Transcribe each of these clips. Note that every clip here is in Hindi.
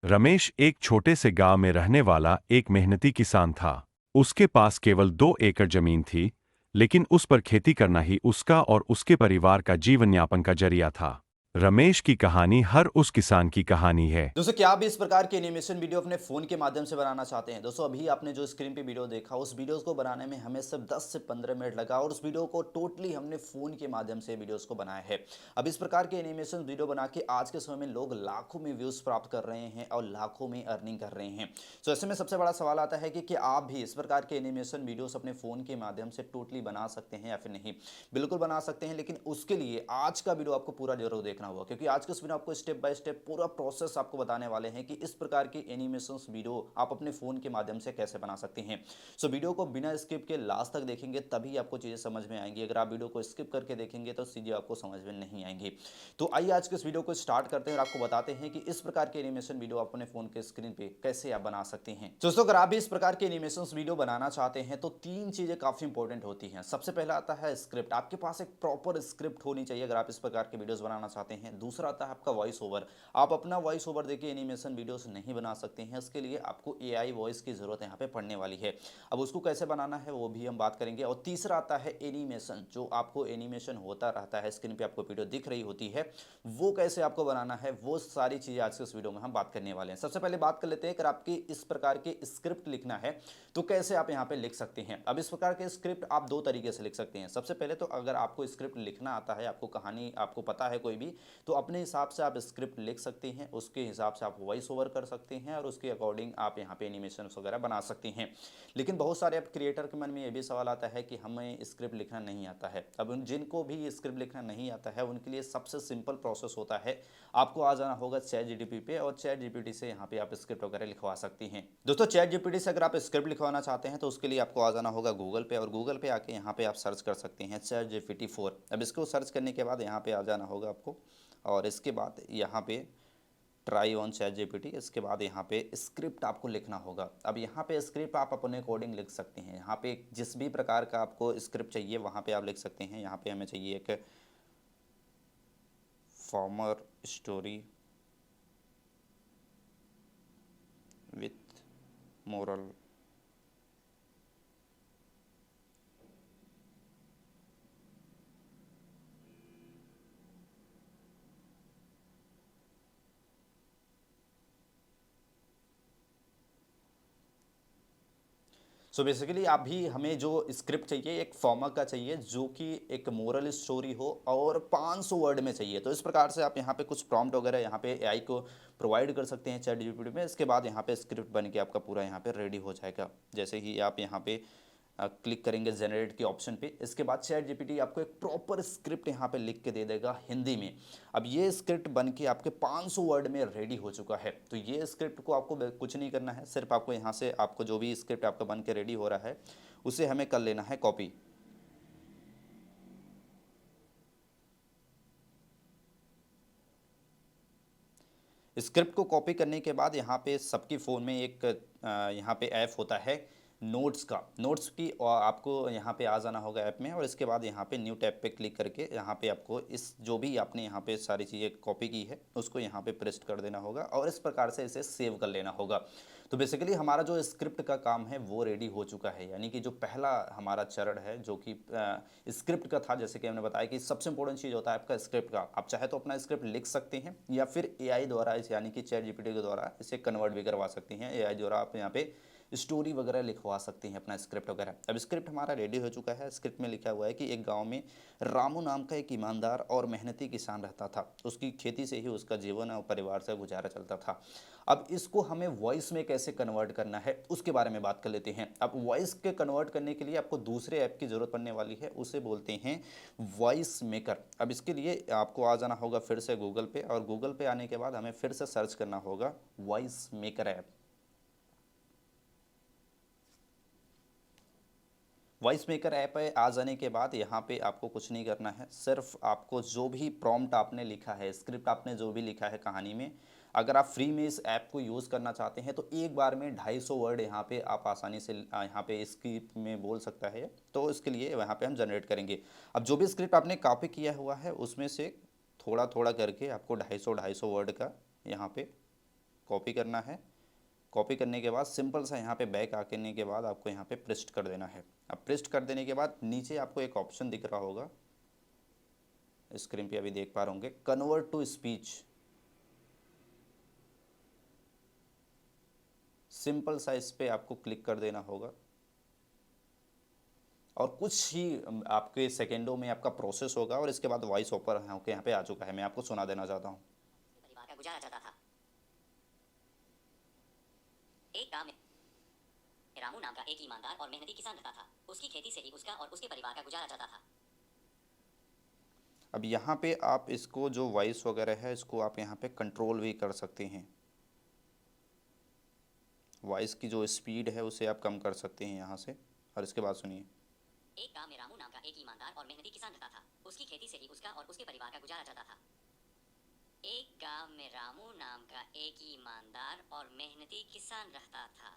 रमेश एक छोटे से गांव में रहने वाला एक मेहनती किसान था। उसके पास केवल 2 एकड़ जमीन थी, लेकिन उस पर खेती करना ही उसका और उसके परिवार का जीवन यापन का जरिया था। रमेश की कहानी हर उस किसान की कहानी है। दोस्तों क्या आप भी इस प्रकार के एनिमेशन वीडियो अपने फ़ोन के माध्यम से बनाना चाहते हैं? दोस्तों अभी आपने जो स्क्रीन पे वीडियो देखा उस वीडियोस को बनाने में हमें सिर्फ 10 से 15 मिनट लगा और उस वीडियो को टोटली हमने फ़ोन के माध्यम से वीडियोस को बनाया है। अब इस प्रकार के एनिमेशन वीडियो बना के आज के समय में लोग लाखों में व्यूज़ प्राप्त कर रहे हैं और लाखों में अर्निंग कर रहे हैं। तो ऐसे में सबसे बड़ा सवाल आता है कि क्या आप भी इस प्रकार के एनिमेशन वीडियोस अपने फ़ोन के माध्यम से टोटली बना सकते हैं या फिर नहीं? बिल्कुल बना सकते हैं, लेकिन उसके लिए आज का वीडियो आपको पूरा ज़रूर देखना होगा, क्योंकि आज के इस वीडियो आपको स्टेप बाय स्टेप पूरा प्रोसेस आपको बताने वाले हैं कि इस प्रकार की एनिमेशंस वीडियो आप अपने फ़ोन के माध्यम से कैसे बना सकते हैं। सो वीडियो को बिना स्किप के लास्ट तक देखेंगे तभी आपको चीज़ें समझ में आएंगी। अगर आप वीडियो को स्किप करके देखेंगे तो चीज़ें आपको समझ में नहीं आएंगी। तो आइए आज के इस वीडियो को स्टार्ट करते हैं और आपको बताते हैं कि इस प्रकार के एनिमेशन वीडियो आप अपने फ़ोन के स्क्रीन पे कैसे आप बना सकते हैं। दोस्तों अगर आप भी इस प्रकार के एनिमेशन वीडियो बनाना चाहते हैं तो 3 चीज़ें काफ़ी इंपॉर्टेंट होती हैं। सबसे पहला आता है स्क्रिप्ट। आपके पास एक प्रॉपर स्क्रिप्ट होनी चाहिए अगर आप इस प्रकार के वीडियोस बनाना चाहते हैं। दूसरा आता है आपका वॉइस ओवर। आप अपना वॉइस ओवर देके एनिमेशन वीडियोस नहीं बना सकते हैं, इसके लिए आपको एआई वॉइस की ज़रूरत यहाँ पे पड़ने वाली है। अब उसको कैसे बनाना है वो भी हम बात करेंगे। और तीसरा आता है एनिमेशन, जो आपको एनिमेशन होता रहता है, स्क्रीन पे आपको वीडियो दिख रही होती है, वो कैसे आपको बनाना है, वो सारी चीज़ें आज के इस वीडियो में हम बात करने वाले हैं। सबसे पहले बात कर लेते हैं, अगर आपकी इस प्रकार के स्क्रिप्ट लिखना है तो कैसे आप यहाँ पे लिख सकते हैं। अब इस प्रकार के स्क्रिप्ट आप दो तरीके से लिख सकते हैं। सबसे पहले तो अगर आपको स्क्रिप्ट लिखना आता है, आपको कहानी आपको पता है कोई भी, तो अपने हिसाब से आप स्क्रिप्ट लिख सकते हैं, उसके हिसाब से आप वॉइस ओवर कर सकते हैं और उसके अकॉर्डिंग आप यहाँ पे एनिमेशन वगैरह बना सकते हैं। लेकिन बहुत सारे अब क्रिएटर के मन में ये भी सवाल आता है कि हमें स्क्रिप्ट लिखना नहीं आता है। अब जिनको भी स्क्रिप्ट लिखना नहीं आता है उनके लिए सबसे सिंपल प्रोसेस होता है, आपको आ जाना होगा चैट जीपीटी पे और चैट जीपीटी से यहाँ पे आप स्क्रिप्ट वगैरह लिखवा सकती हैं। दोस्तों चैट जीपीटी से अगर आप स्क्रिप्ट लिखवाना चाहते हैं तो उसके लिए आपको आ जाना होगा गूगल पे, और गूगल पे आके यहाँ पे आप सर्च कर सकते हैं चैट जीपीटी 4। अब इसको सर्च करने के बाद यहाँ पे आ जाना होगा आपको, और इसके बाद यहाँ पे ट्राई ऑन चैट जीपीटी, इसके बाद यहाँ पे स्क्रिप्ट आपको लिखना होगा। अब यहाँ पे स्क्रिप्ट आप अपने अकॉर्डिंग लिख सकते हैं। यहाँ पे जिस भी प्रकार का आपको स्क्रिप्ट चाहिए वहाँ पे आप लिख सकते हैं। यहाँ पे हमें चाहिए एक farmer story with moral. So basically आप भी हमें जो स्क्रिप्ट चाहिए एक फॉर्मा का चाहिए जो कि एक मोरल स्टोरी हो और 500 वर्ड में चाहिए। तो इस प्रकार से आप यहाँ पे कुछ प्रॉम्प्ट वगैरह यहाँ पे एआई को प्रोवाइड कर सकते हैं चैट जीपीटी में। इसके बाद यहाँ पे स्क्रिप्ट बन के आपका पूरा यहाँ पे रेडी हो जाएगा। जैसे ही आप यहाँ पे क्लिक करेंगे जनरेट के ऑप्शन पे, इसके बाद चैट जीपीटी आपको एक प्रॉपर स्क्रिप्ट यहाँ पे लिख के दे देगा हिंदी में। अब ये स्क्रिप्ट बन के आपके 500 वर्ड में रेडी हो चुका है। तो ये स्क्रिप्ट को आपको कुछ नहीं करना है, सिर्फ आपको यहाँ से आपको जो भी स्क्रिप्ट आपका बन के रेडी हो रहा है उसे हमें कर लेना है कॉपी। स्क्रिप्ट को कॉपी करने के बाद यहाँ पे सबकी फ़ोन में एक यहाँ पे ऐप होता है नोट्स का। नोट्स की और आपको यहाँ पे आ जाना होगा ऐप में, और इसके बाद यहाँ पे न्यू टैब पे क्लिक करके यहाँ पे आपको इस जो भी आपने यहाँ पे सारी चीज़ें कॉपी की है उसको यहाँ पे पेस्ट कर देना होगा और इस प्रकार से इसे सेव कर लेना होगा। तो बेसिकली हमारा जो स्क्रिप्ट का काम है वो रेडी हो चुका है। यानी कि जो पहला हमारा चरण है जो कि स्क्रिप्ट का था, जैसे कि हमने बताया कि सबसे इंपॉर्टेंट चीज़ होता है आपका स्क्रिप्ट का। आप चाहे तो अपना स्क्रिप्ट लिख सकते हैं या फिर एआई द्वारा यानी कि चैट जीपीटी के द्वारा इसे कन्वर्ट भी करवा सकते हैं। एआई द्वारा आप यहाँ पे स्टोरी वगैरह लिखवा सकते हैं अपना स्क्रिप्ट वगैरह। अब स्क्रिप्ट हमारा रेडी हो चुका है। स्क्रिप्ट में लिखा हुआ है कि एक गांव में रामू नाम का एक ईमानदार और मेहनती किसान रहता था। उसकी खेती से ही उसका जीवन और परिवार से गुजारा चलता था। अब इसको हमें वॉइस में कैसे कन्वर्ट करना है उसके बारे में बात कर लेते हैं। अब वॉइस के कन्वर्ट करने के लिए आपको दूसरे ऐप की ज़रूरत पड़ने वाली है, उसे बोलते हैं वॉइस मेकर। अब इसके लिए आपको आ जाना होगा फिर से गूगल पे, और गूगल पे आने के बाद हमें फिर से सर्च करना होगा voice maker app. Voice maker app पे आ जाने के बाद यहाँ पे आपको कुछ नहीं करना है, सिर्फ आपको जो भी प्रॉम्प्ट आपने लिखा है, स्क्रिप्ट आपने जो भी लिखा है कहानी में, अगर आप फ्री में इस ऐप को यूज़ करना चाहते हैं तो एक बार में 250 वर्ड यहाँ पे आप आसानी से यहाँ पे स्क्रिप्ट में बोल सकता है। तो इसके लिए यहाँ पे हम जनरेट करेंगे। अब जो भी स्क्रिप्ट आपने कॉपी किया हुआ है उसमें से थोड़ा थोड़ा करके आपको 250 वर्ड का यहाँ पे कॉपी करना है। कॉपी करने के बाद सिंपल सा यहाँ पे बैक आने के बाद आपको यहाँ पे पेस्ट कर देना है। अब पेस्ट कर देने के बाद नीचे आपको एक ऑप्शन दिख रहा होगा, स्क्रीन पे अभी देख पा रहे होंगे, कन्वर्ट टू स्पीच। सिंपल सा इस पे आपको क्लिक कर देना होगा और कुछ ही आपके सेकेंडों में आपका प्रोसेस होगा और इसके बाद वॉइस ओवर होके यहाँ पे आ चुका है। मैं आपको सुना देना चाहता हूँ। परिवार का गुजारा चलता था। एक गांव में रामू नाम का एक ईमानदार और मेहनती किसान रहता था। उसकी खेती से ही उसका और उसके परिवार का गुजारा चलता था। अब यहाँ पे आप इसको जो वॉइस वगैरह है इसको आप यहाँ पे कंट्रोल भी कर सकते हैं। वॉइस की जो स्पीड है उसे आप कम कर सकते हैं यहाँ से। और इसके बाद सुनिए। एक गांव में रामू नाम का एक ईमानदार और मेहनती किसान रहता था। उसकी खेती से ही उसका और उसके परिवार का गुजारा चलता था। एक गांव में रामू नाम का एक ईमानदार और मेहनती किसान रहता था।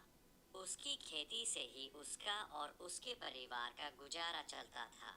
उसकी खेती से ही उसका और उसके परिवार का गुजारा चलता था।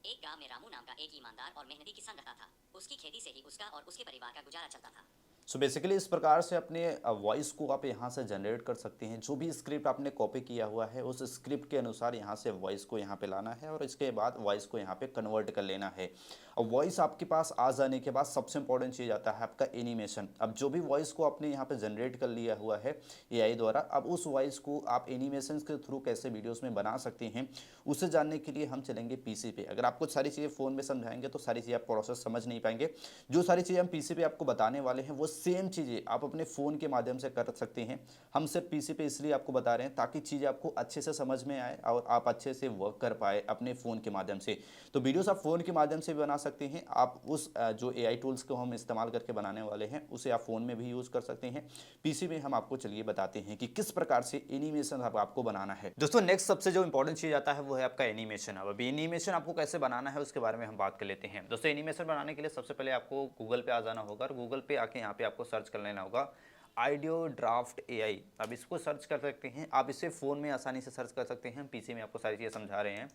एक गांव में रामू नाम का एक ईमानदार और मेहनती किसान रहता था। उसकी खेती से ही उसका और उसके परिवार का गुजारा चलता था। सो बेसिकली इस प्रकार से अपने वॉइस को आप यहाँ से जनरेट कर सकते हैं। जो भी स्क्रिप्ट आपने कॉपी किया हुआ है उस स्क्रिप्ट के अनुसार यहाँ से वॉइस को यहाँ पे लाना है और इसके बाद वॉइस को यहाँ पे कन्वर्ट कर लेना है। अब वॉइस आपके पास आ जाने के बाद सबसे इंपॉर्टेंट चीज़ आता है आपका एनिमेशन। अब जो भी वॉइस को आपने यहाँ पे जनरेट कर लिया हुआ है एआई द्वारा, अब उस वॉइस को आप एनिमेशन के थ्रू कैसे वीडियोज़ में बना सकते हैं उसे जानने के लिए हम चलेंगे पीसी पे। अगर आपको सारी चीज़ें फ़ोन में समझाएंगे तो सारी चीज़ें आप प्रोसेस समझ नहीं पाएंगे। जो सारी चीज़ें हम पीसी पे आपको बताने वाले हैं वो सेम चीज़ें आप अपने फ़ोन के माध्यम से कर सकते हैं। हम सिर्फ पीसी पे इसलिए आपको बता रहे हैं ताकि चीज़ें आपको अच्छे से समझ में आए और आप अच्छे से वर्क कर पाए अपने फ़ोन के माध्यम से। तो वीडियोस आप फ़ोन के माध्यम से भी बना सकते हैं। आप उस जो एआई टूल्स को हम इस्तेमाल करके बनाने वाले हैं उसे आप फ़ोन में भी यूज़ कर सकते हैं। पीसी में हम आपको चलिए बताते हैं कि किस प्रकार से एनिमेशन आपको बनाना है। दोस्तों नेक्स्ट सबसे जो इंपॉर्टेंट चीज़ आता है वो है आपका एनिमेशन। अब अभी एनिमेशन आपको कैसे बनाना है उसके बारे में हम बात कर लेते हैं। दोस्तों एनिमेशन बनाने के लिए सबसे पहले आपको गूगल पे आ जाना होगा और गूगल पे आके यहाँ पे आपको सर्च कर लेना होगा आइडियो ड्राफ्ट एआई। अब इसको सर्च कर सकते हैं आप, इसे फ़ोन में आसानी से सर्च कर सकते हैं। पीसी में आपको सारी चीज़ें समझा रहे हैं।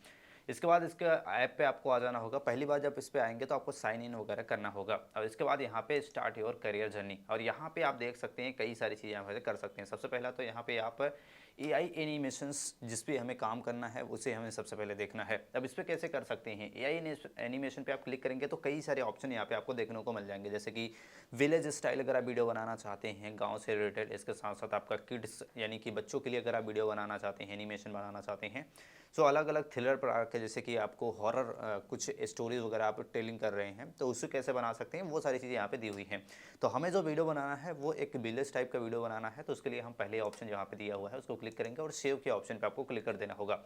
इसके बाद इसके ऐप पे आपको आ जाना होगा। पहली बार जब इस पे आएंगे तो आपको साइन इन वगैरह करना होगा और इसके बाद यहाँ पे स्टार्ट योर करियर जर्नी और यहाँ पे आप देख सकते हैं कई सारी चीज़ें यहाँ कर सकते हैं। सबसे पहला तो यहाँ पे आप एआई एनिमेशंस जिस पे हमें काम करना है उसे हमें सबसे पहले देखना है। अब इस पे कैसे कर सकते हैं, एआई एनिमेशन पे आप क्लिक करेंगे तो कई सारे ऑप्शन यहाँ पे आपको देखने को मिल जाएंगे, जैसे कि विलेज स्टाइल अगर आप वीडियो बनाना चाहते हैं गांव से रिलेटेड, इसके साथ साथ आपका किड्स यानी कि बच्चों के लिए अगर आप वीडियो बनाना चाहते हैं, एनिमेशन बनाना चाहते हैं, तो अलग अलग थ्रिलर प्रकार के, जैसे कि आपको हॉरर कुछ स्टोरीज वगैरह आप टेलिंग कर रहे हैं तो उसे कैसे बना सकते हैं वो सारी चीज़ें यहाँ पे दी हुई हैं। तो हमें जो वीडियो बनाना है वो एक विलेज टाइप का वीडियो बनाना है, तो उसके लिए हम पहले ऑप्शन यहाँ पे दिया हुआ है उसको क्लिक करेंगे और सेव के ऑप्शन पे आपको क्लिक कर देना होगा।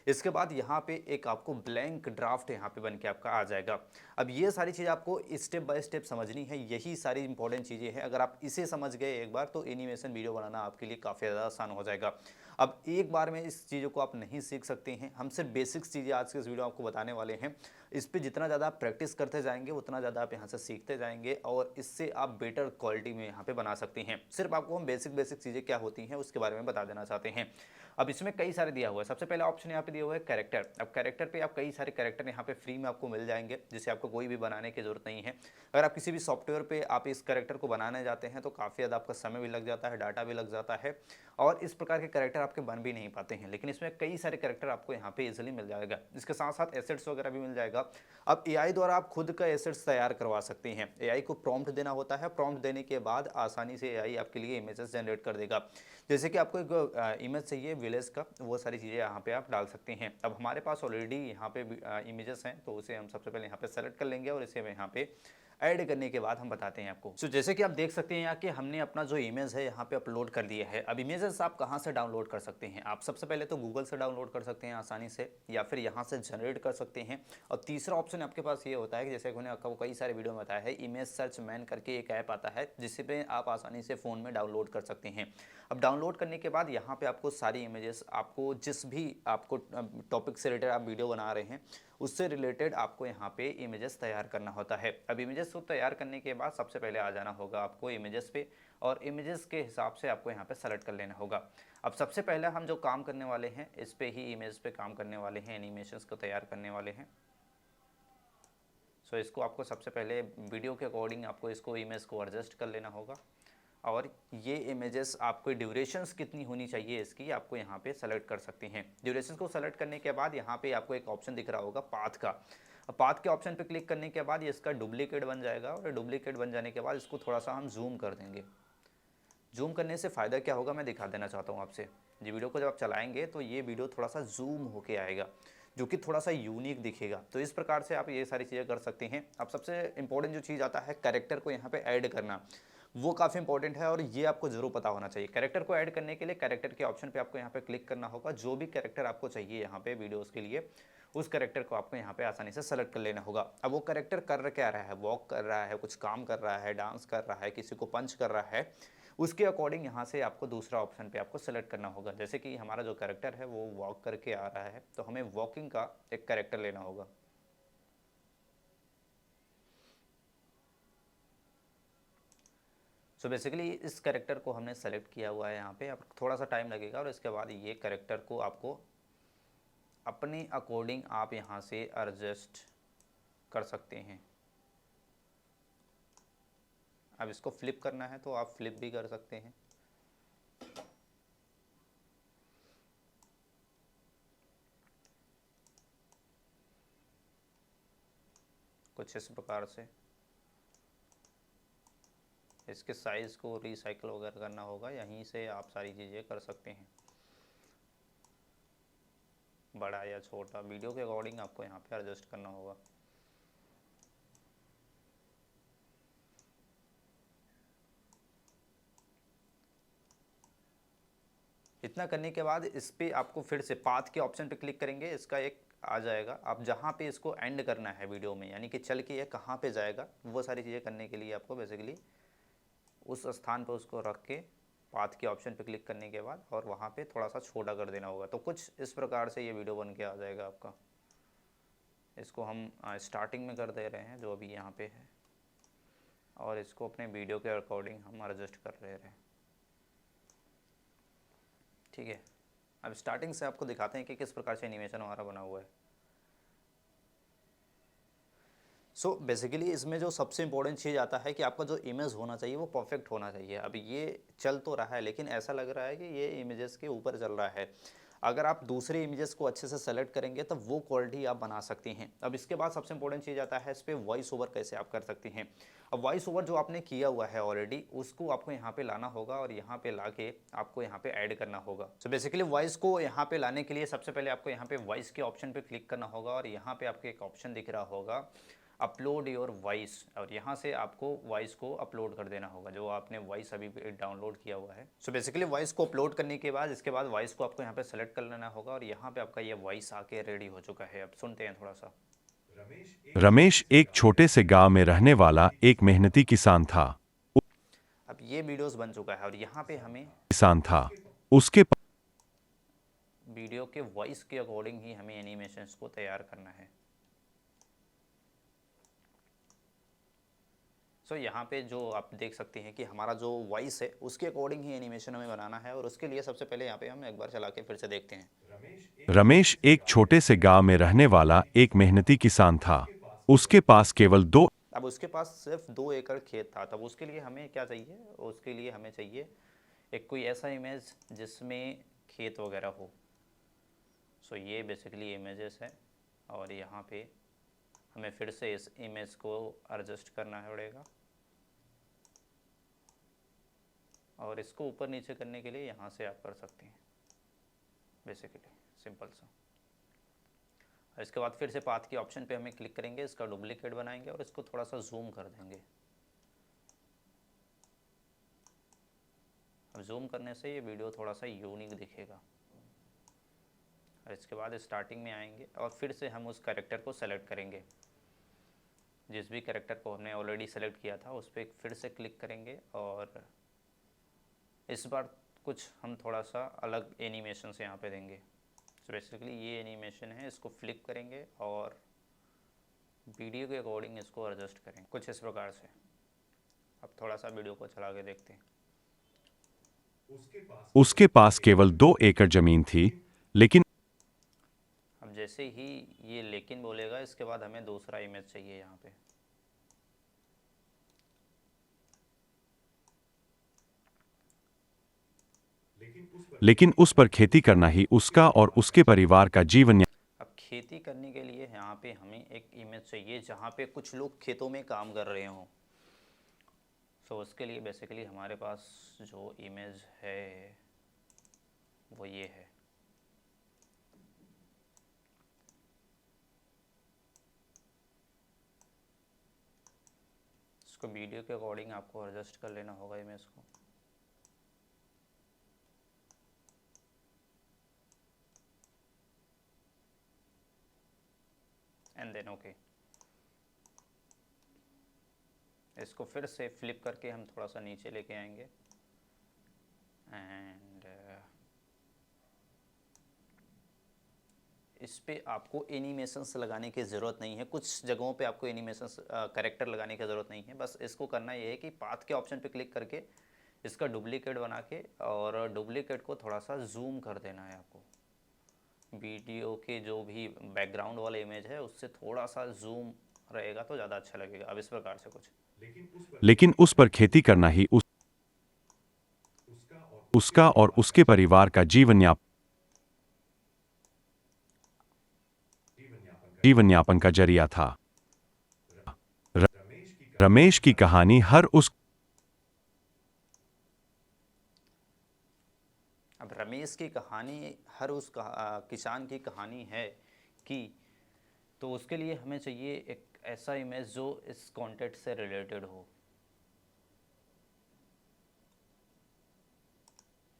इसके बाद यहाँ पे एक आपको ब्लैंक ड्राफ्ट यहाँ पे बन के आपका आ जाएगा। अब ये सारी चीज़ आपको स्टेप बाय स्टेप समझनी है, यही सारी इंपॉर्टेंट चीज़ें हैं। अगर आप इसे समझ गए एक बार तो एनिमेशन वीडियो बनाना आपके लिए काफ़ी ज़्यादा आसान हो जाएगा। अब एक बार में इस चीज़ों को आप नहीं सीख सकते हैं, हम सिर्फ बेसिक्स चीज़ें आज के इस वीडियो आपको बताने वाले हैं। इस पे जितना ज़्यादा आप प्रैक्टिस करते जाएंगे उतना ज़्यादा आप यहाँ से सीखते जाएंगे और इससे आप बेटर क्वालिटी में यहाँ पे बना सकते हैं। सिर्फ आपको हम बेसिक चीज़ें क्या होती हैं उसके बारे में बता देना चाहते हैं। अब इसमें कई सारे दिया हुआ है। सबसे पहला ऑप्शन यहाँ पे दिया हुआ है कैरेक्टर। अब कैरेक्टर पे आप कई सारे कैरेक्टर यहाँ पे फ्री में आपको मिल जाएंगे, जिसे आपको कोई भी बनाने की जरूरत नहीं है। अगर आप किसी भी सॉफ्टवेयर पे आप इस कैरेक्टर को बनाने जाते हैं तो काफ़ी ज़्यादा आपका समय भी लग जाता है, डाटा भी लग जाता है और इस प्रकार के कैरेक्टर आपके बन भी नहीं पाते हैं। लेकिन इसमें कई सारे कैरेक्टर आपको यहाँ पे इजीली मिल जाएगा। इसके साथ साथ एसेट्स वगैरह भी मिल जाएगा। अब एआई द्वारा आप खुद का एसेट्स तैयार करवा सकते हैं। एआई को प्रॉम्प्ट देना होता है, प्रॉम्प्ट देने के बाद आसानी से एआई आपके लिए इमेजेस जनरेट कर देगा। जैसे कि आपको एक इमेज चाहिए विलेज का, वो सारी चीज़ें यहाँ पे आप डाल सकते हैं। अब हमारे पास ऑलरेडी यहाँ पे इमेजेस हैं तो उसे हम सबसे पहले यहाँ पे सेलेक्ट कर लेंगे और इसे यहाँ पे ऐड करने के बाद हम बताते हैं आपको। तो जैसे कि आप देख सकते हैं यहाँ कि हमने अपना जो इमेज है यहाँ पे अपलोड कर दिया है। अब इमेजेस आप कहाँ से डाउनलोड कर सकते हैं, आप सबसे पहले तो गूगल से डाउनलोड कर सकते हैं आसानी से, या फिर यहाँ से जनरेट कर सकते हैं। और तीसरा ऑप्शन आपके पास ये होता है कि जैसे मैंने आपको कई सारे वीडियो में बताया है, इमेज सर्च मैन करके एक ऐप आता है जिस पे आप आसानी से फ़ोन में डाउनलोड कर सकते हैं। अब डाउनलोड करने के बाद यहाँ पे आपको सारी इमेजेस, आपको जिस भी आपको टॉपिक से रिलेटेड आप वीडियो बना रहे हैं उससे रिलेटेड आपको यहाँ पे इमेजेस तैयार करना होता है। अब इमेजेस को तैयार करने के बाद सबसे पहले आ जाना होगा आपको इमेजेस पे और इमेजेस के हिसाब से आपको यहाँ पे सेलेक्ट कर लेना होगा। अब सबसे पहले हम जो काम करने वाले हैं इस पे ही इमेज पे काम करने वाले हैं, एनिमेशंस को तैयार करने वाले हैं। सो इसको आपको सबसे पहले वीडियो के अकॉर्डिंग आपको इसको इमेज को एडजस्ट कर लेना होगा और ये इमेजेस आपको ड्यूरेशंस कितनी होनी चाहिए इसकी आपको यहाँ पे सेलेक्ट कर सकते हैं। ड्यूरेशन को सेलेक्ट करने के बाद यहाँ पे आपको एक ऑप्शन दिख रहा होगा पाथ का। पाथ के ऑप्शन पे क्लिक करने के बाद ये इसका डुप्लीकेट बन जाएगा और डुप्लीकेट बन जाने के बाद इसको थोड़ा सा हम जूम कर देंगे। जूम करने से फ़ायदा क्या होगा मैं दिखा देना चाहता हूँ आपसे। ये वीडियो को जब आप चलाएंगे तो ये वीडियो थोड़ा सा जूम होके आएगा जो कि थोड़ा सा यूनिक दिखेगा। तो इस प्रकार से आप ये सारी चीज़ें कर सकते हैं। अब सबसे इंपॉर्टेंट जो चीज़ आता है कैरेक्टर को यहाँ पे ऐड करना, वो काफ़ी इंपॉर्टेंट है और ये आपको ज़रूर पता होना चाहिए। कैरेक्टर को ऐड करने के लिए कैरेक्टर के ऑप्शन पे आपको यहाँ पे क्लिक करना होगा। जो भी कैरेक्टर आपको चाहिए यहाँ पे वीडियोस के लिए उस कैरेक्टर को आपको यहाँ पे आसानी से सेलेक्ट कर लेना होगा। अब वो कैरेक्टर कर क्या रहा है, वॉक कर रहा है, कुछ काम कर रहा है, डांस कर रहा है, किसी को पंच कर रहा है, उसके अकॉर्डिंग यहाँ से आपको दूसरा ऑप्शन पे आपको सेलेक्ट करना होगा। जैसे कि हमारा जो कैरेक्टर है वो वॉक करके आ रहा है तो हमें वॉकिंग का एक कैरेक्टर लेना होगा। सो बेसिकली इस कैरेक्टर को हमने सेलेक्ट किया हुआ है यहाँ पे। अब थोड़ा सा टाइम लगेगा और इसके बाद ये कैरेक्टर को आपको अपने अकॉर्डिंग आप यहाँ से एडजस्ट कर सकते हैं। अब इसको फ्लिप करना है तो आप फ्लिप भी कर सकते हैं। कुछ इस प्रकार से इसके साइज़ को रिसाइकल वगैरह करना होगा, यहीं से आप सारी चीज़ें कर सकते हैं, बड़ा या छोटा वीडियो के अकॉर्डिंग आपको यहाँ पे एडजस्ट करना होगा। इतना करने के बाद इस पे आपको फिर से पाथ के ऑप्शन पे क्लिक करेंगे, इसका एक आ जाएगा। आप जहाँ पे इसको एंड करना है वीडियो में, यानी कि चल के ये कहाँ पे जाएगा, वो सारी चीज़ें करने के लिए आपको बेसिकली उस स्थान पर उसको रख के पाथ के ऑप्शन पे क्लिक करने के बाद और वहाँ पे थोड़ा सा छोटा कर देना होगा। तो कुछ इस प्रकार से ये वीडियो बन के आ जाएगा आपका। इसको हम स्टार्टिंग में कर दे रहे हैं जो अभी यहाँ पे है और इसको अपने वीडियो के अकॉर्डिंग हम एडजस्ट कर रहे हैं। ठीक है, अब स्टार्टिंग से आपको दिखाते हैं कि किस प्रकार से एनिमेशन हमारा बना हुआ है। सो बेसिकली इसमें जो सबसे इंपॉर्टेंट चीज़ आता है कि आपका जो इमेज होना चाहिए वो परफेक्ट होना चाहिए। अब ये चल तो रहा है लेकिन ऐसा लग रहा है कि ये इमेजेस के ऊपर चल रहा है। अगर आप दूसरे इमेजेस को अच्छे से सेलेक्ट करेंगे तब वो क्वालिटी आप बना सकती हैं। अब इसके बाद सबसे इंपॉर्टेंट चीज़ आता है इस पर वॉइस ओवर कैसे आप कर सकती हैं। अब वॉइस ओवर जो आपने किया हुआ है ऑलरेडी उसको आपको यहाँ पे लाना होगा और यहाँ पे लाके आपको यहाँ पे ऐड करना होगा। सो बेसिकली वॉइस को यहाँ पे लाने के लिए सबसे पहले आपको यहाँ पे वॉइस के ऑप्शन पे क्लिक करना होगा और यहाँ पे आपको एक ऑप्शन दिख रहा होगा अपलोड योर वॉइस, और यहाँ से आपको वॉइस को अपलोड कर देना होगा जो आपने वॉइस अभी डाउनलोड किया हुआ है। सो बेसिकली वॉइस को अपलोड करने के बाद इसके बाद वॉइस को आपको यहाँ पे सेलेक्ट कर लेना होगा और यहाँ पे आपका ये वॉइस आके रेडी हो चुका है। अब सुनते हैं थोड़ा सा। रमेश एक छोटे से गांव में रहने वाला एक मेहनती किसान था। अब ये वीडियोस बन चुका है और यहाँ पे हमें उसके वीडियो के वॉइस के अकॉर्डिंग ही हमें एनिमेशंस को तैयार करना है। सो यहाँ पे जो आप देख सकते हैं कि हमारा जो वॉइस है उसके अकॉर्डिंग ही एनिमेशन हमें बनाना है और उसके लिए सबसे पहले यहाँ पे हम एक बार चला के फिर से देखते हैं। रमेश एक छोटे से गांव में रहने वाला एक मेहनती किसान था। उसके पास केवल अब उसके पास सिर्फ 2 एकड़ खेत था। तब उसके लिए हमें क्या चाहिए, उसके लिए हमें चाहिए एक कोई ऐसा इमेज जिसमें खेत वगैरह हो। सो ये बेसिकली इमेजेस है और यहाँ पे हमें फिर से इस इमेज को एडजस्ट करना पड़ेगा और इसको ऊपर नीचे करने के लिए यहाँ से आप कर सकते हैं, बेसिकली सिंपल सा। इसके बाद फिर से पाथ के ऑप्शन पे हमें क्लिक करेंगे, इसका डुप्लीकेट बनाएंगे और इसको थोड़ा सा जूम कर देंगे। अब जूम करने से ये वीडियो थोड़ा सा यूनिक दिखेगा। और इसके बाद स्टार्टिंग में आएंगे और फिर से हम उस कैरेक्टर को सेलेक्ट करेंगे। जिस भी कैरेक्टर को हमने ऑलरेडी सेलेक्ट किया था उस पर फिर से क्लिक करेंगे और इस बार कुछ हम थोड़ा सा अलग एनिमेशन से यहाँ पे देंगे। तो बेसिकली ये एनिमेशन है, इसको फ्लिप करेंगे और वीडियो के अकॉर्डिंग इसको एडजस्ट करेंगे कुछ इस प्रकार से। अब थोड़ा सा वीडियो को चला के देखते हैं। उसके पास केवल 2 एकड़ जमीन थी, लेकिन जैसे ही ये लेकिन बोलेगा इसके बाद हमें दूसरा इमेज चाहिए यहाँ पे। लेकिन उस पर खेती करना ही उसका और उसके परिवार का जीवन। अब खेती करने के लिए यहाँ पे हमें एक इमेज चाहिए जहाँ पे कुछ लोग खेतों में काम कर रहे हों। सो उसके लिए बेसिकली हमारे पास जो इमेज है वो ये है। इसको वीडियो के अकॉर्डिंग आपको एडजस्ट कर लेना होगा इमेज को। And then okay. इसको फिर से फ्लिप करके हम थोड़ा सा नीचे लेके आएंगे एंड इस पे आपको एनिमेशंस लगाने की ज़रूरत नहीं है। कुछ जगहों पे आपको एनिमेशंस कैरेक्टर लगाने की ज़रूरत नहीं है। बस इसको करना ये है कि पाथ के ऑप्शन पे क्लिक करके इसका डुप्लीकेट बना के और डुप्लीकेट को थोड़ा सा जूम कर देना है आपको। वीडियो के जो भी बैकग्राउंड वाला इमेज है उससे थोड़ा सा जूम रहेगा तो ज़्यादा अच्छा लगेगा। अब इस प्रकार से कुछ, लेकिन उस पर खेती करना ही उसका और उसके परिवार का जीवन यापन का जरिया था। रमेश की कहानी हर उस अब रमेश की कहानी हर उस किसान की कहानी है कि, तो उसके लिए हमें चाहिए एक ऐसा इमेज जो इस कॉन्टेक्ट से रिलेटेड हो।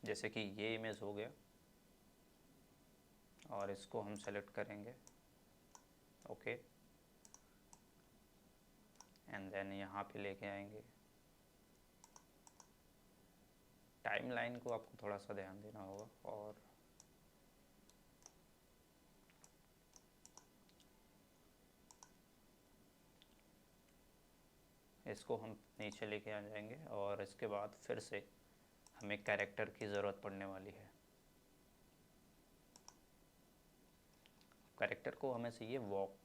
जैसे कि ये इमेज हो गया और इसको हम सेलेक्ट करेंगे ओके एंड देन यहाँ पे लेके आएंगे। टाइमलाइन को आपको थोड़ा सा ध्यान देना होगा और इसको हम नीचे लेके आ जाएंगे और इसके बाद फिर से हमें कैरेक्टर की ज़रूरत पड़ने वाली है। कैरेक्टर को हमें चाहिए वॉक।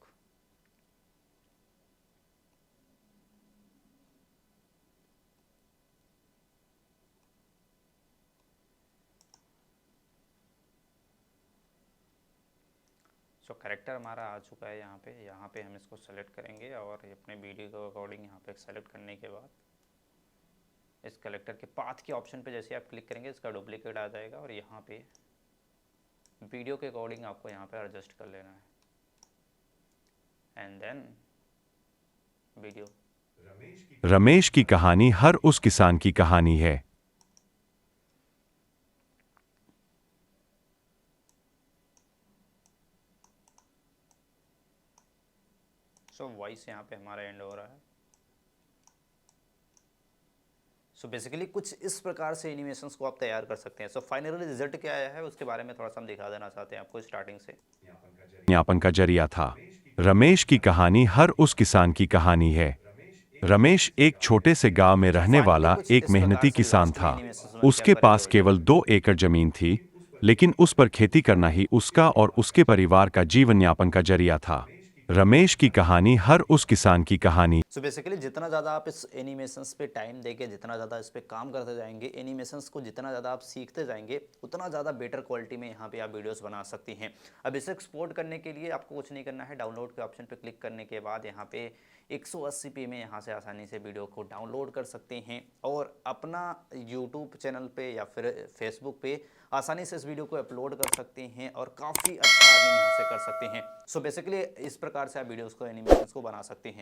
सो कैरेक्टर हमारा आ चुका है यहाँ पे हम इसको सेलेक्ट करेंगे और अपने वीडियो के अकॉर्डिंग यहाँ पे सेलेक्ट करने के बाद इस कैरेक्टर के पाथ के ऑप्शन पे जैसे आप क्लिक करेंगे इसका डुप्लीकेट आ जाएगा और यहाँ पे वीडियो के अकॉर्डिंग आपको यहाँ पे एडजस्ट कर लेना है एंड देन वीडियो। रमेश की कहानी हर उस किसान की कहानी है। सो वॉइस यहाँ पे हमारा एंड हो रहा है। सो बेसिकली कुछ इस प्रकार से एनिमेशंस को आप तैयार कर सकते हैं। सो फाइनली रिजल्ट क्या आया है उसके बारे में थोड़ा सा हम दिखा देना चाहते हैं आपको स्टार्टिंग से। यापन का जरिया था। रमेश की कहानी हर उस किसान की कहानी है। रमेश एक छोटे से गांव में रहने वाला एक मेहनती किसान था। उसके पास केवल 2 एकड़ जमीन थी, लेकिन उस पर खेती करना ही उसका और उसके परिवार का जीवन यापन का जरिया था। रमेश की कहानी हर उस किसान की कहानी। सो बेसिकली जितना ज़्यादा आप इस एनिमेशंस पे टाइम देके जितना ज़्यादा इस पे काम करते जाएंगे, एनिमेशंस को जितना ज़्यादा आप सीखते जाएंगे उतना ज़्यादा बेटर क्वालिटी में यहाँ पे आप वीडियोस बना सकती हैं। अब इसे एक्सपोर्ट करने के लिए आपको कुछ नहीं करना है। डाउनलोड के ऑप्शन पे क्लिक करने के बाद यहाँ पे 180p में यहाँ से आसानी से वीडियो को डाउनलोड कर सकते हैं और अपना यूट्यूब चैनल पे या फिर फेसबुक पे आसानी से इस वीडियो को अपलोड कर सकते हैं और काफ़ी अच्छा अर्निंग यहाँ से कर सकते हैं। सो बेसिकली इस प्रकार से आप वीडियोस को एनिमेशंस को बना सकते हैं।